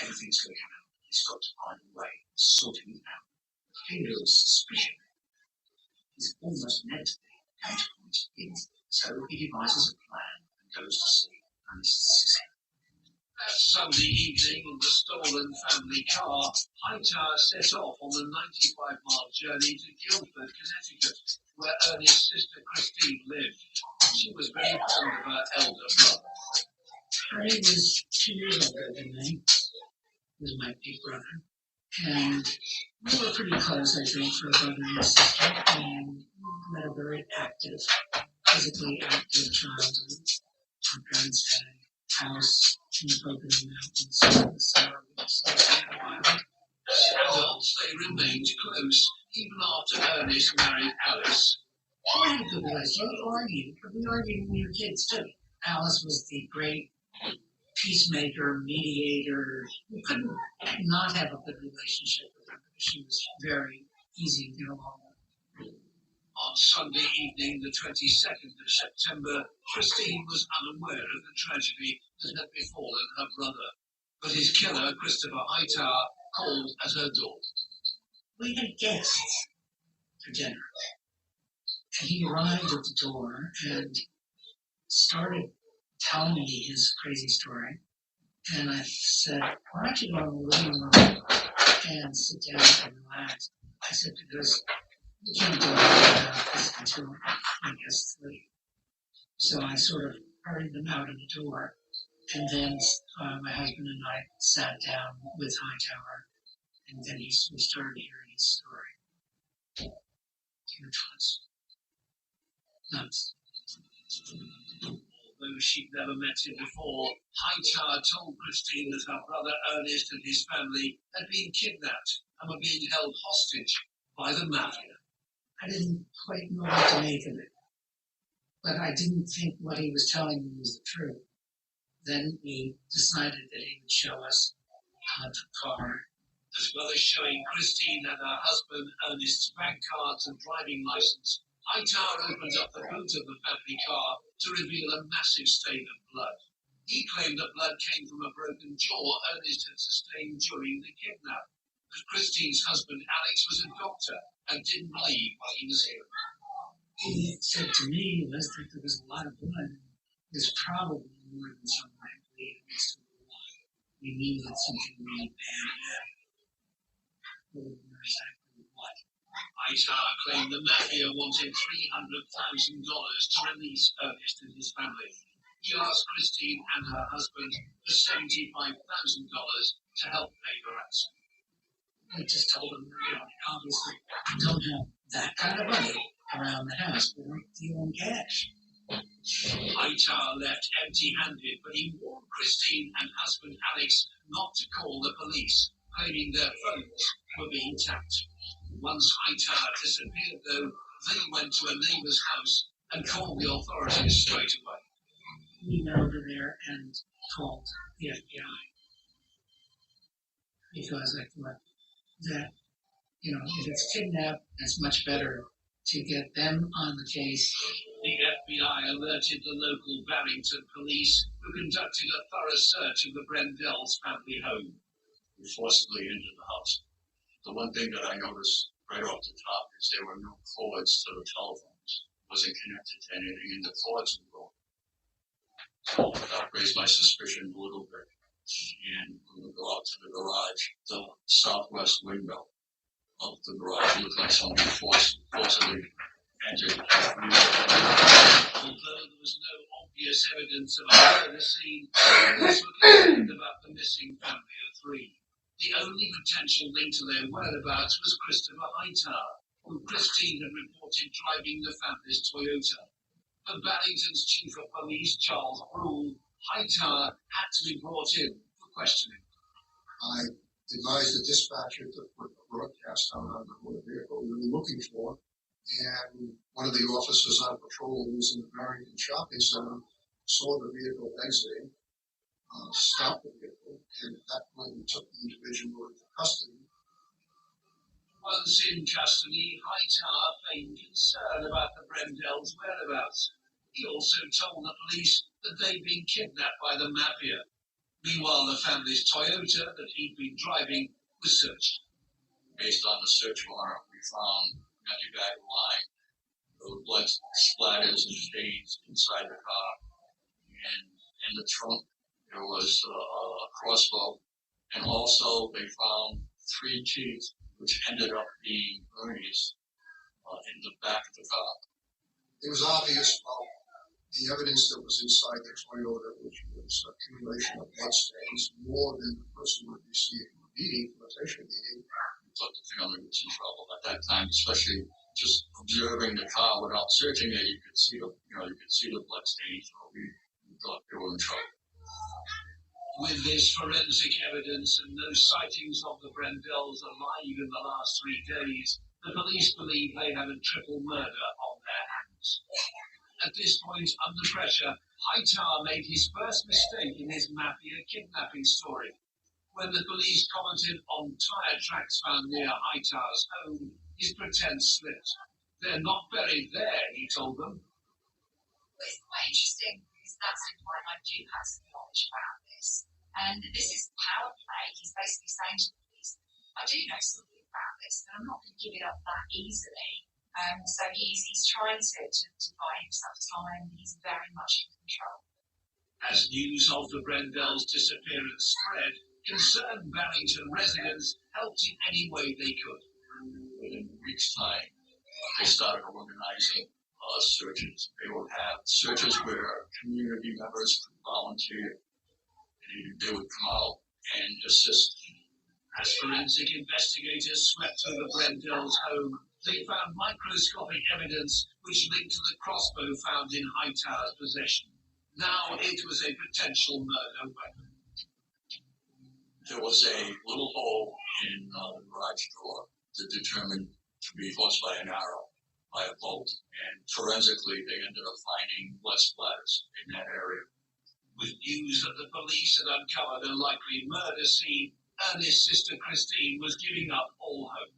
Everything's going to come out. He's got to find a way of sorting it out. Feels suspicion. He's almost meant to be counterpoint in. So he devises a plan and goes to see Ernest's head. That Sunday evening in the stolen family car, Hightower set off on the 95-mile journey to Guildford, Connecticut, where Ernest's sister Christine lived. She was very fond of her elder brother. Harry was 2 years older than me. He was my big brother. And we were pretty close, I think, for a brother and a sister. And we had a very active, physically active childhood. Our parents had a house in the Pocono Mountains, the summer was wild. As adults, they remained close, even after Ernest married Alice. We had a good relationship. We argued, but we argued when we were kids, too. Alice was the great peacemaker, mediator. We couldn't not have a good relationship with her because she was very easy to get along with. On Sunday evening, the 22nd of September, Christine was unaware of the tragedy that had befallen her brother. But his killer, Christopher Hightower, called at her door. We had guests for dinner. And he arrived at the door and started telling me his crazy story. And I said, why don't you go in the living room and sit down and relax? I said, because we can't do anything about this until I guess 3. So I sort of hurried them out of the door. And then my husband and I sat down with Hightower. And then we started hearing his story. It was nuts. Although she'd never met him before, Hightower told Christine that her brother Ernest and his family had been kidnapped and were being held hostage by the mafia. I didn't quite know what to make of it, but I didn't think what he was telling me was the truth. Then we decided that he would show us the car. As well as showing Christine and her husband Ernest's bank cards and driving license, Hightower opened up the boot of the family car to reveal a massive stain of blood. He claimed that blood came from a broken jaw Ernest had sustained during the kidnap. But Christine's husband Alex was a doctor and didn't believe what he was hearing. He said to me was that there was a lot of blood. There's probably more than some might believe. We knew that something really bad happened. We didn't know exactly what. Hightower claimed the mafia wanted $300,000 to release Ernest and his family. He asked Christine and her husband for $75,000 to help pay the ransom. I just told them, obviously, we don't have that kind of money around the house. We don't deal in cash. Hightower left empty-handed, but he warned Christine and husband Alex not to call the police, claiming their phones were being tapped. Once Hightower disappeared, though, they went to a neighbor's house and called the authorities straight away. We went over there and called the FBI because I thought that, if it's kidnapped, it's much better to get them on the case. The FBI alerted the local Barrington police, who conducted a thorough search of the Brendells' family home. We forcibly entered the house. The one thing that I noticed right off the top is there were no cords to the telephones. It wasn't connected to anything, and the cords were broken. So that raised my suspicion a little bit. And when we go out to the garage, the southwest window of the garage looked like somebody forcibly entered. Although there was no obvious evidence of a murder scene, police were concerned about the missing family of 3. The only potential link to their whereabouts was Christopher Hightower, who Christine had reported driving the family's Toyota. For Barrington's chief of police, Charles Brule, Hightower had to be brought in for questioning. I advised the dispatcher to put a broadcast out on the motor vehicle we were looking for, and one of the officers on patrol who was in the Barrington shopping center saw the vehicle exiting, stopped the vehicle, and at that point we took the individual into custody. Once in custody, Hightower feigned concern about the Brendells' whereabouts. He also told the police that they'd been kidnapped by the mafia. Meanwhile, the family's Toyota that he'd been driving was searched. Based on the search warrant, we found magic bag line, the blood splatters and stains inside the car, and in the trunk there was a crossbow, and also they found 3 teeth, which ended up being Ernie's, in the back of the car. It was obvious from the evidence that was inside the Toyota, which was accumulation of blood stains, more than the person would receive a beating, flotation beating. We thought the family was in trouble at that time, especially just observing the car without searching it. You could see the blood stains. So we thought they were in trouble. With this forensic evidence and no sightings of the Brendells alive in the last 3 days, the police believe they had a triple murder on their hands. At this point, under pressure, Hightower made his first mistake in his mafia kidnapping story. When the police commented on tire tracks found near Hightower's home, his pretense slipped. They're not buried there, he told them. Well, it's quite interesting because that's implying I do have some knowledge about this. And this is power play. He's basically saying to the police, I do know something about this, but I'm not going to give it up that easily. So he's trying to buy himself time. He's very much in control. As news of the Brendells' disappearance spread, concerned Barrington residents helped in any way they could. Within a week's time, they started organizing searches. They would have searches where community members could volunteer. They would come out and assist. As forensic investigators swept through the Brendells' home, they found microscopic evidence which linked to the crossbow found in Hightower's possession. Now it was a potential murder weapon. There was a little hole in the garage door that determined to be caused by an arrow, by a bolt, and forensically they ended up finding blood splatters in that area. With news that the police had uncovered a likely murder scene, Ernest's sister Christine was giving up all hope.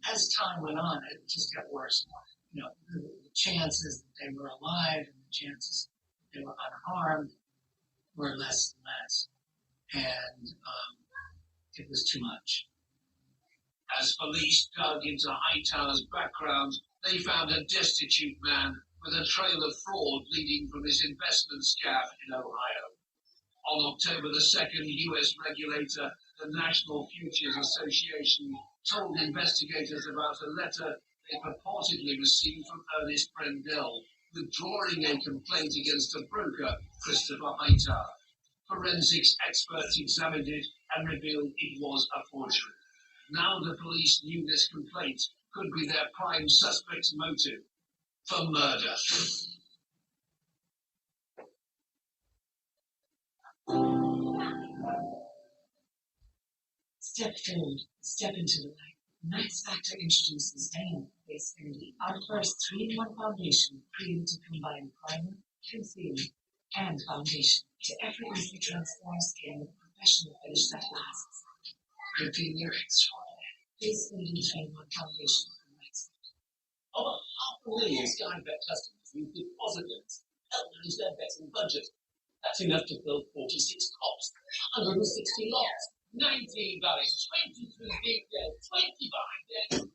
As time went on, it just got worse. You know, the chances that they were alive and the chances that they were unharmed were less and less. And it was too much. As police dug into Hightower's background, they found a destitute man with a trail of fraud leading from his investment scam in Ohio. On October the 2nd, U.S. regulator, the National Futures Association, told investigators about a letter they purportedly received from Ernest Brendel, withdrawing a complaint against a broker, Christopher Hightower. Forensics experts examined it and revealed it was a forgery. Now the police knew this complaint could be their prime suspect's motive for murder. Step forward, step into the light. Max Factor introduces Dana-based Energy, our first 3-in-1 foundation created to combine primer, concealer, and foundation to effortlessly transform skin with a professional finish that lasts. Reveal your extraordinary face-leading 3-in-1 foundation from Max Factor. Over 500,000 Skybet customers use deposit limits to help manage their betting budget. That's enough to fill 46 cops, 160 lots, 19 valleys, 23 big days, 20 behind days.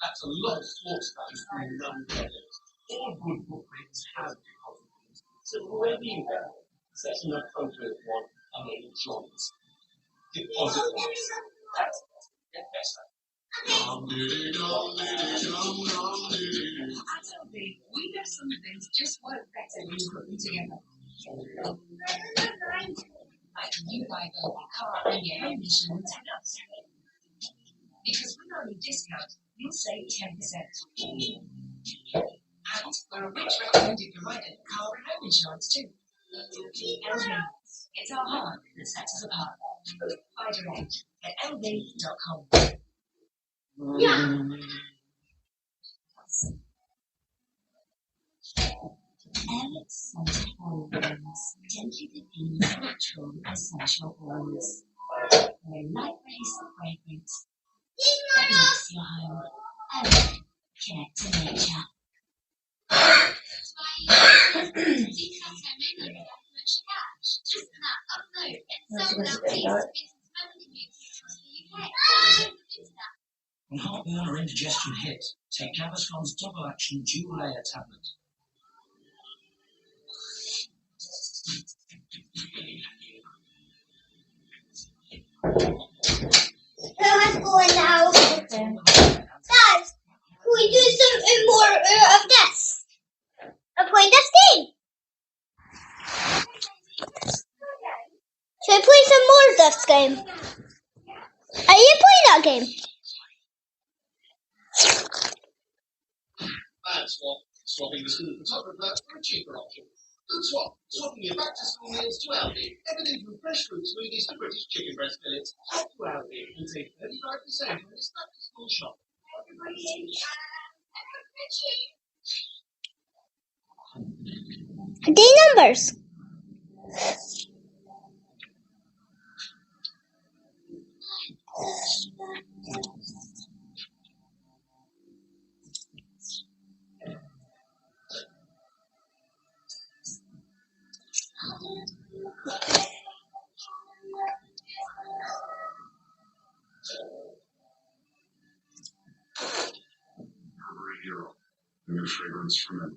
That's a lot of sports fans from young players. All good bookmakers have deposit limits, so wherever you go, set an appropriate one and then joins. Deposit limits. That's get better. At LV, we know some things just work better when you put them together. Like you buy both your car and your home insurance with us. Because with our new discount, you'll save 10%. And we're a rich recommended provider for car and home insurance too. LV, it's our heart that sets us apart. Buy direct at lv.com. Yeah. Alex Scented Oils, gently diffused natural essential oils. Their light-based fragrance that makes your home and connect to nature. When heartburn or indigestion hit, take Gaviscon's double action dual layer tablet. Let's go now. Guys, can we do some more of this? I'm playing this game. Should I play some more of this game? Are you playing that game? That's what swapping the school photographer for a cheaper option. Good swap. Swapping your back to school meals to Aldi. Everything from fresh fruit smoothies to British chicken breast fillets. Swap to Aldi and save 35% on this back to school shop. Day numbers. Hero. A new fragrance from him.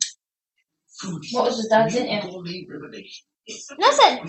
Food. What was his dad's in it? Gourmet Riverbait. Listen.